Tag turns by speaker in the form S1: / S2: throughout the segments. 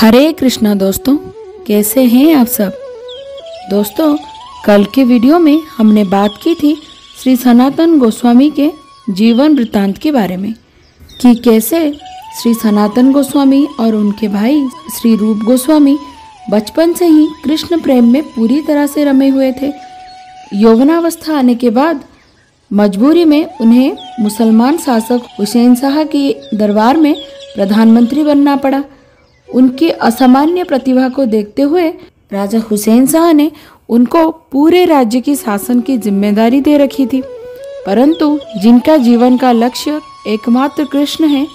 S1: हरे कृष्णा दोस्तों, कैसे हैं आप सब। दोस्तों, कल के वीडियो में हमने बात की थी श्री सनातन गोस्वामी के जीवन वृत्तांत के बारे में कि कैसे श्री सनातन गोस्वामी और उनके भाई श्री रूप गोस्वामी बचपन से ही कृष्ण प्रेम में पूरी तरह से रमे हुए थे। यौवनावस्था आने के बाद मजबूरी में उन्हें मुसलमान शासक हुसैन शाह के दरबार में प्रधानमंत्री बनना पड़ा। उनकी असामान्य प्रतिभा को देखते हुए राजा हुसैन शाह ने उनको पूरे राज्य की शासन की जिम्मेदारी दे रखी थी, परंतु जिनका जीवन का लक्ष्य एकमात्र कृष्ण है,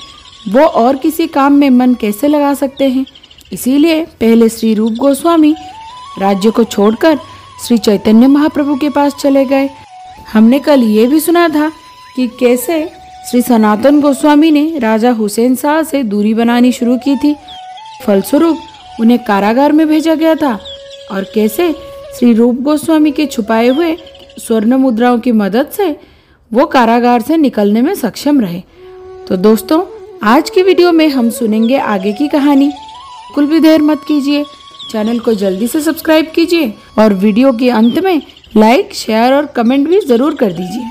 S1: वो और किसी काम में मन कैसे लगा सकते हैं। इसीलिए पहले श्री रूप गोस्वामी राज्य को छोड़कर श्री चैतन्य महाप्रभु के पास चले गए। हमने कल ये भी सुना था कि कैसे श्री सनातन गोस्वामी ने राजा हुसैन शाह से दूरी बनानी शुरू की थी, फलस्वरूप उन्हें कारागार में भेजा गया था, और कैसे श्री रूप गोस्वामी के छुपाए हुए स्वर्ण मुद्राओं की मदद से वो कारागार से निकलने में सक्षम रहे। तो दोस्तों, आज की वीडियो में हम सुनेंगे आगे की कहानी। बिल्कुल भी देर मत कीजिए, चैनल को जल्दी से सब्सक्राइब कीजिए और वीडियो के अंत में लाइक, शेयर और कमेंट भी जरूर कर दीजिए।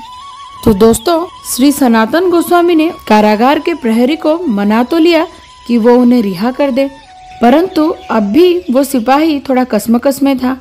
S1: तो दोस्तों, श्री सनातन गोस्वामी ने कारागार के प्रहरी को मना तो लिया कि वो उन्हें रिहा कर दे, परंतु अब भी वो सिपाही थोड़ा कसमकस में था।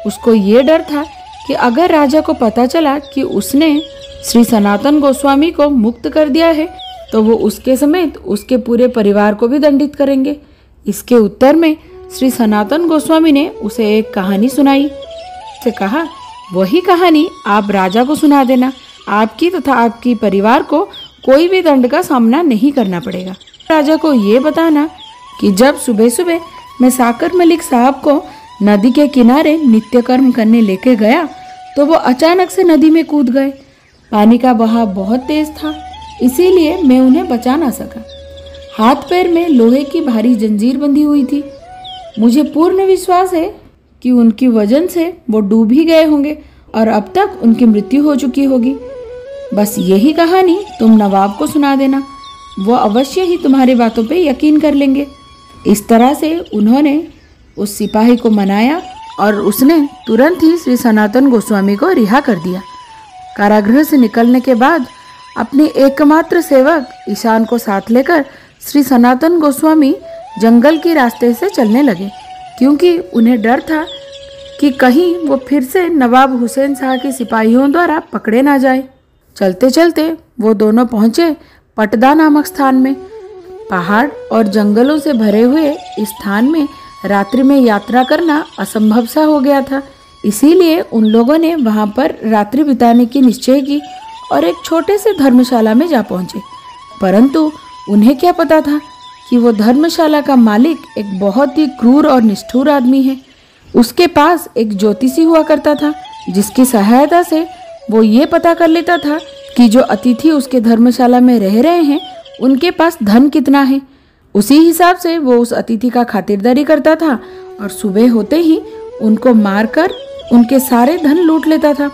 S1: उसको ये डर था कि अगर राजा को पता चला कि उसने श्री सनातन गोस्वामी को मुक्त कर दिया है, तो वो उसके समेत उसके पूरे परिवार को भी दंडित करेंगे। इसके उत्तर में श्री सनातन गोस्वामी ने उसे एक कहानी सुनाई। उसे कहा, वही कहानी आप राजा को सुना देना, आपकी तथा आपकी परिवार को कोई भी दंड का सामना नहीं करना पड़ेगा। राजा को ये बताना कि जब सुबह सुबह मैं साकर मलिक साहब को नदी के किनारे नित्य कर्म करने लेके गया, तो वो अचानक से नदी में कूद गए। पानी का बहाव बहुत तेज था, इसीलिए मैं उन्हें बचा ना सका। हाथ पैर में लोहे की भारी जंजीर बंधी हुई थी। मुझे पूर्ण विश्वास है कि उनकी वजन से वो डूब ही गए होंगे और अब तक उनकी मृत्यु हो चुकी होगी। बस यही कहानी तुम नवाब को सुना देना, वो अवश्य ही तुम्हारी बातों पे यकीन कर लेंगे। इस तरह से उन्होंने उस सिपाही को मनाया और उसने तुरंत ही श्री सनातन गोस्वामी को रिहा कर दिया। कारागृह से निकलने के बाद अपने एकमात्र सेवक ईशान को साथ लेकर श्री सनातन गोस्वामी जंगल के रास्ते से चलने लगे, क्योंकि उन्हें डर था कि कहीं वो फिर से नवाब हुसैन शाह के सिपाहियों द्वारा पकड़े ना जाए। चलते चलते वो दोनों पहुंचे पटदा नामक स्थान में। पहाड़ और जंगलों से भरे हुए इस स्थान में रात्रि में यात्रा करना असंभव सा हो गया था, इसीलिए उन लोगों ने वहां पर रात्रि बिताने की निश्चय की और एक छोटे से धर्मशाला में जा पहुंचे। परंतु उन्हें क्या पता था कि वो धर्मशाला का मालिक एक बहुत ही क्रूर और निष्ठुर आदमी है। उसके पास एक ज्योतिषी हुआ करता था, जिसकी सहायता से वो ये पता कर लेता था कि जो अतिथि उसके धर्मशाला में रह रहे हैं उनके पास धन कितना है। उसी हिसाब से वो उस अतिथि का खातिरदारी करता था और सुबह होते ही उनको मारकर उनके सारे धन लूट लेता था।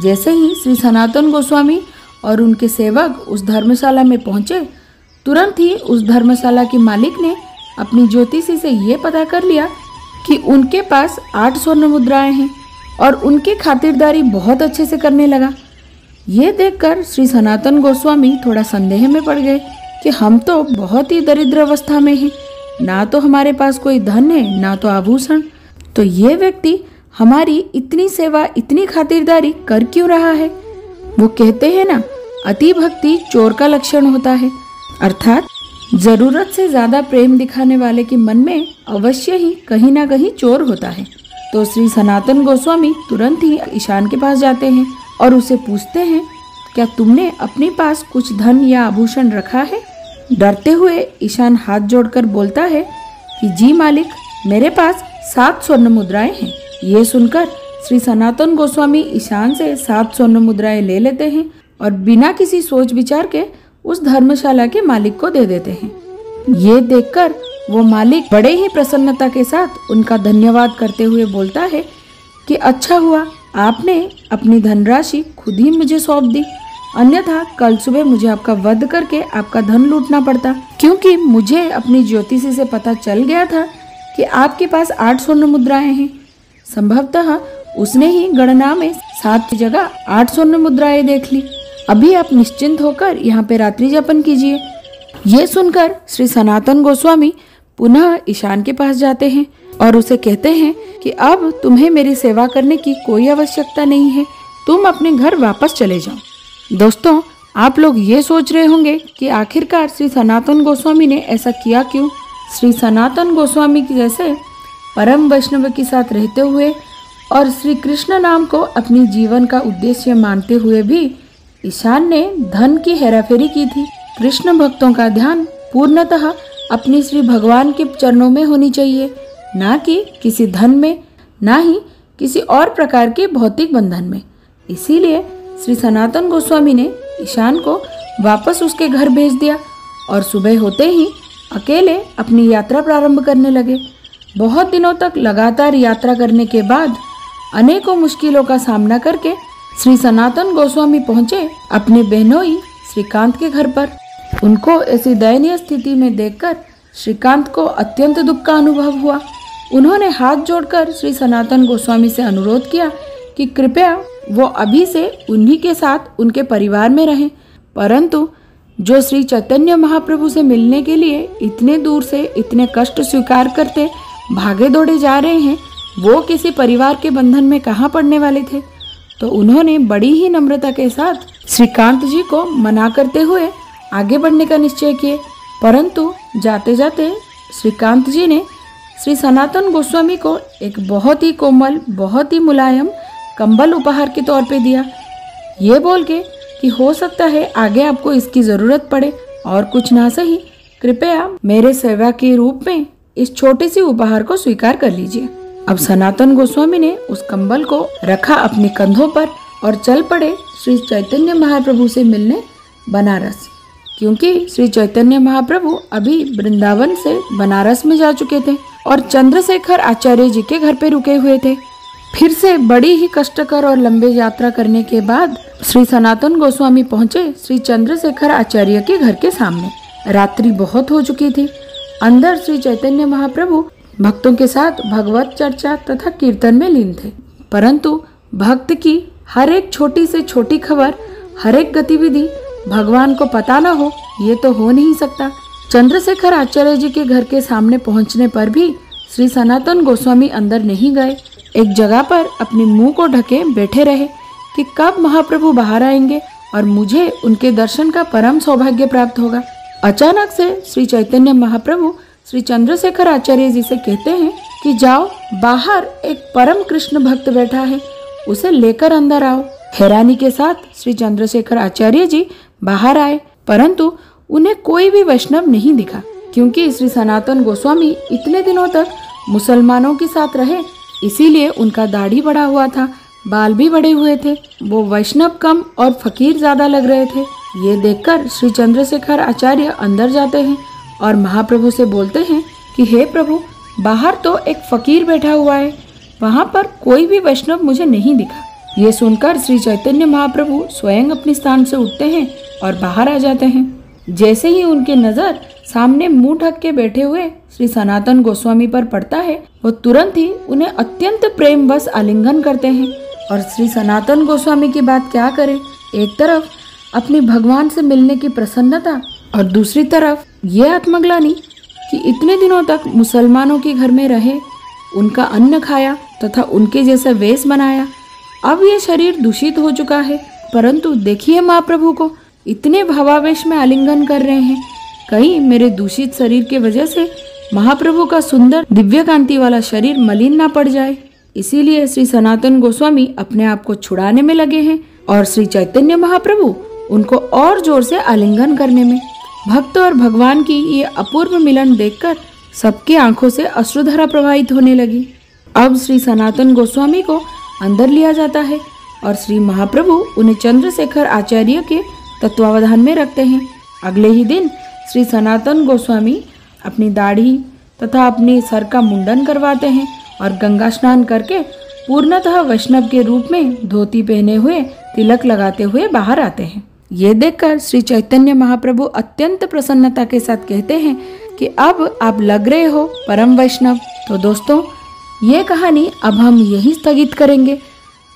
S1: जैसे ही श्री सनातन गोस्वामी और उनके सेवक उस धर्मशाला में पहुंचे, तुरंत ही उस धर्मशाला के मालिक ने अपनी ज्योतिषी से ये पता कर लिया कि उनके पास 8 स्वर्ण मुद्राएं हैं और उनकी खातिरदारी बहुत अच्छे से करने लगा। ये देखकर श्री सनातन गोस्वामी थोड़ा संदेह में पड़ गए कि हम तो बहुत ही दरिद्र अवस्था में हैं, ना तो हमारे पास कोई धन है ना तो आभूषण, तो ये व्यक्ति हमारी इतनी सेवा, इतनी खातिरदारी कर क्यों रहा है। वो कहते हैं ना, अति भक्ति चोर का लक्षण होता है, अर्थात जरूरत से ज्यादा प्रेम दिखाने वाले के मन में अवश्य ही कहीं ना कहीं चोर होता है। तो श्री सनातन गोस्वामी तुरंत ही ईशान के पास जाते हैं और उसे पूछते हैं, क्या तुमने अपने पास कुछ धन या आभूषण रखा है। डरते हुए ईशान हाथ जोड़कर बोलता है कि जी मालिक, मेरे पास 7 स्वर्ण मुद्राएं हैं। ये सुनकर श्री सनातन गोस्वामी ईशान से 7 स्वर्ण मुद्राएं ले लेते हैं और बिना किसी सोच विचार के उस धर्मशाला के मालिक को दे देते हैं। ये देखकर वो मालिक बड़े ही प्रसन्नता के साथ उनका धन्यवाद करते हुए बोलता है कि अच्छा हुआ आपने अपनी धनराशि खुद ही मुझे सौंप दी, अन्यथा कल सुबह मुझे आपका वध करके आपका धन लूटना पड़ता, क्योंकि मुझे अपनी ज्योतिषी से पता चल गया था कि आपके पास 8 स्वर्ण मुद्राएं हैं। संभवतः उसने ही गणना में 7 की जगह 8 स्वर्ण मुद्राएं देख ली। अभी आप निश्चिंत होकर यहाँ पे रात्रि यापन कीजिए। ये सुनकर श्री सनातन गोस्वामी पुनः ईशान के पास जाते हैं और उसे कहते हैं कि अब तुम्हें मेरी सेवा करने की कोई आवश्यकता नहीं है, तुम अपने घर वापस चले जाओ। दोस्तों, आप लोग ये सोच रहे होंगे कि आखिरकार श्री सनातन गोस्वामी ने ऐसा किया क्यों। श्री सनातन गोस्वामी की जैसे परम वैष्णव के साथ रहते हुए और श्री कृष्ण नाम को अपनी जीवन का उद्देश्य मानते हुए भी ईशान ने धन की हेराफेरी की थी। कृष्ण भक्तों का ध्यान पूर्णतः अपनी श्री भगवान के चरणों में होनी चाहिए, ना कि किसी धन में, ना ही किसी और प्रकार के भौतिक बंधन में। इसीलिए श्री सनातन गोस्वामी ने ईशान को वापस उसके घर भेज दिया और सुबह होते ही अकेले अपनी यात्रा प्रारंभ करने लगे। बहुत दिनों तक लगातार यात्रा करने के बाद अनेकों मुश्किलों का सामना करके श्री सनातन गोस्वामी पहुंचे अपने बहनोई श्रीकांत के घर पर। उनको ऐसी दयनीय स्थिति में देखकर श्रीकांत को अत्यंत दुख का अनुभव हुआ। उन्होंने हाथ जोड़कर श्री सनातन गोस्वामी से अनुरोध किया कि कृपया वो अभी से उन्हीं के साथ उनके परिवार में रहें, परंतु जो श्री चैतन्य महाप्रभु से मिलने के लिए इतने दूर से इतने कष्ट स्वीकार करते भागे दौड़े जा रहे हैं, वो किसी परिवार के बंधन में कहाँ पड़ने वाले थे। तो उन्होंने बड़ी ही नम्रता के साथ श्रीकांत जी को मना करते हुए आगे बढ़ने का निश्चय किए, परंतु जाते जाते श्रीकांत जी ने श्री सनातन गोस्वामी को एक बहुत ही कोमल, बहुत ही मुलायम कंबल उपहार के तौर पे दिया, ये बोल के कि हो सकता है आगे आपको इसकी जरूरत पड़े और कुछ ना सही, कृपया मेरे सेवा के रूप में इस छोटे सी उपहार को स्वीकार कर लीजिए। अब सनातन गोस्वामी ने उस कंबल को रखा अपने कंधों पर और चल पड़े श्री चैतन्य महाप्रभु से मिलने बनारस, क्योंकि श्री चैतन्य महाप्रभु अभी वृंदावन से बनारस में जा चुके थे और चंद्रशेखर आचार्य जी के घर पे रुके हुए थे। फिर से बड़ी ही कष्टकर और लंबे यात्रा करने के बाद श्री सनातन गोस्वामी पहुंचे श्री चंद्रशेखर आचार्य के घर के सामने। रात्रि बहुत हो चुकी थी। अंदर श्री चैतन्य महाप्रभु भक्तों के साथ भगवत चर्चा तथा कीर्तन में लीन थे, परंतु भक्त की हर एक छोटी से छोटी खबर, हर एक गतिविधि भगवान को पता न हो, ये तो हो नहीं सकता। चंद्रशेखर आचार्य जी के घर के सामने पहुंचने पर भी श्री सनातन गोस्वामी अंदर नहीं गए। एक जगह पर अपने मुंह को ढके बैठे रहे कि कब महाप्रभु बाहर आएंगे और मुझे उनके दर्शन का परम सौभाग्य प्राप्त होगा। अचानक से श्री चैतन्य महाप्रभु श्री चंद्रशेखर आचार्य जी से कहते हैं कि जाओ, बाहर एक परम कृष्ण भक्त बैठा है, उसे लेकर अंदर आओ। हैरानी के साथ श्री चंद्रशेखर आचार्य जी बाहर आए, परंतु उन्हें कोई भी वैष्णव नहीं दिखा, क्योंकि श्री सनातन गोस्वामी इतने दिनों तक मुसलमानों के साथ रहे, इसीलिए उनका दाढ़ी बढ़ा हुआ था, बाल भी बड़े हुए थे। वो वैष्णव कम और फकीर ज्यादा लग रहे थे। ये देखकर श्री चंद्रशेखर आचार्य अंदर जाते हैं और महाप्रभु से बोलते हैं कि हे प्रभु, बाहर तो एक फकीर बैठा हुआ है, वहाँ पर कोई भी वैष्णव मुझे नहीं दिखा। ये सुनकर श्री चैतन्य महाप्रभु स्वयं अपने स्थान से उठते हैं और बाहर आ जाते हैं। जैसे ही उनकी नजर सामने मुंह ढक के बैठे हुए श्री सनातन गोस्वामी पर पड़ता है, वो तुरंत ही उन्हें अत्यंत प्रेमवश आलिंगन करते हैं। और श्री सनातन गोस्वामी की बात क्या करें, एक तरफ अपने भगवान से मिलने की प्रसन्नता और दूसरी तरफ ये आत्मग्लानि कि इतने दिनों तक मुसलमानों के घर में रहे, उनका अन्न खाया तथा उनके जैसा वेश बनाया, अब ये शरीर दूषित हो चुका है, परंतु देखिए महाप्रभु को इतने भावावेश में आलिंगन कर रहे हैं। कहीं मेरे दूषित शरीर के वजह से महाप्रभु का सुंदर दिव्य कांति वाला शरीर मलिन ना पड़ जाए। इसीलिए श्री सनातन गोस्वामी अपने आप को छुड़ाने में लगे हैं और श्री चैतन्य महाप्रभु उनको और जोर से आलिंगन करने में। भक्त और भगवान की ये अपूर्व मिलन देखकर सबकी आंखों से अश्रुधारा प्रवाहित होने लगी। अब श्री सनातन गोस्वामी को अंदर लिया जाता है और श्री महाप्रभु उन्हें चंद्रशेखर आचार्य के तत्वावधान में रखते हैं। अगले ही दिन श्री सनातन गोस्वामी अपनी दाढ़ी तथा अपने सर का मुंडन करवाते हैं और गंगा स्नान करके पूर्णतः वैष्णव के रूप में धोती पहने हुए तिलक लगाते हुए बाहर आते हैं। ये देखकर श्री चैतन्य महाप्रभु अत्यंत प्रसन्नता के साथ कहते हैं कि अब आप लग रहे हो परम वैष्णव। तो दोस्तों, ये कहानी अब हम यहीं स्थगित करेंगे।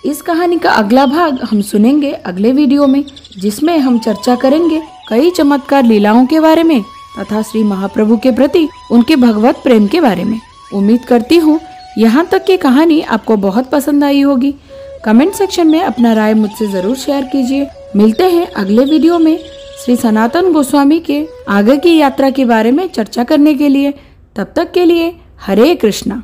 S1: इस कहानी का अगला भाग हम सुनेंगे अगले वीडियो में, जिसमें हम चर्चा करेंगे कई चमत्कार लीलाओं के बारे में तथा श्री महाप्रभु के प्रति उनके भगवत प्रेम के बारे में। उम्मीद करती हूँ यहाँ तक की कहानी आपको बहुत पसंद आई होगी। कमेंट सेक्शन में अपना राय मुझसे जरूर शेयर कीजिए। मिलते हैं अगले वीडियो में श्री सनातन गोस्वामी के आगे की यात्रा के बारे में चर्चा करने के लिए। तब तक के लिए हरे कृष्णा।